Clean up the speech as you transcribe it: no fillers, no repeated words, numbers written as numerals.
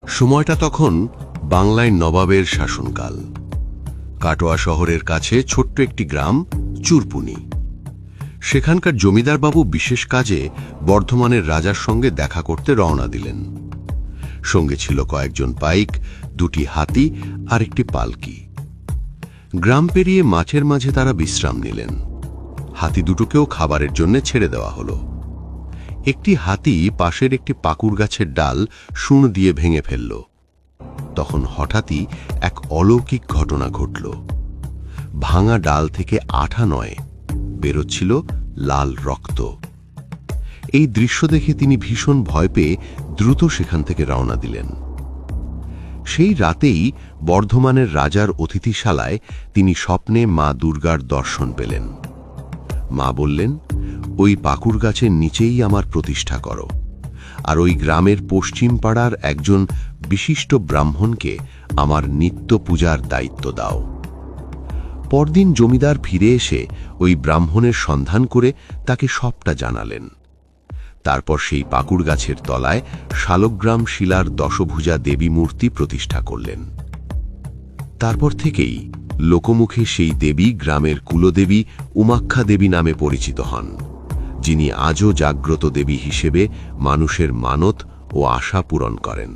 সময়টা তখন বাংলায় নবাবের শাসনকাল। কাটোয়া শহরের কাছে ছোট্ট একটি গ্রাম চুরপুনি। সেখানকার জমিদার বাবু বিশেষ কাজে বর্ধমানের রাজার সঙ্গে দেখা করতে রওনা দিলেন। সঙ্গে ছিল কয়েকজন পাইক, দুটি হাতি আর একটি পালকি। গ্রাম পেরিয়ে মাঠের মাঝে তারা বিশ্রাম নিলেন। হাতি দুটোকেও খাবারের জন্য ছেড়ে দেওয়া হলো। একটি হাতি পাশের একটি পাকুর গাছের ডাল শুঁড় দিয়ে ভেঙে ফেলল। তখন হঠাৎই এক অলৌকিক ঘটনা ঘটল। ভাঙা ডাল থেকে আঠা নয়, বেরোচ্ছিল লাল রক্ত। এই দৃশ্য দেখে তিনি ভীষণ ভয় পেয়ে দ্রুত সেখান থেকে রওনা দিলেন। সেই রাতেই বর্ধমানের রাজার অতিথিশালায় তিনি স্বপ্নে মা দুর্গার দর্শন পেলেন। মা বললেন, ওই পাকুর গাছের নিচেই আমার প্রতিষ্ঠা করো, আর ওই গ্রামের পশ্চিম পাড়ার একজন বিশিষ্ট ব্রাহ্মণকে আমার নিত্য পূজার দায়িত্ব দাও। পরদিন জমিদার ফিরে এসে ওই ব্রাহ্মণের সন্ধান করে তাকে সবটা জানালেন। তারপর সেই পাকুর গাছের তলায় শালগ্রাম শিলার দশভুজা দেবী মূর্তি প্রতিষ্ঠা করলেন। তারপর থেকেই লোকমুখে সেই দেবী গ্রামের কুলদেবী উমাখ্যা দেবী নামে পরিচিত হন, যিনি আজও জাগ্রত দেবী হিসেবে মানুষের মানত ও আশা পূরণ করেন।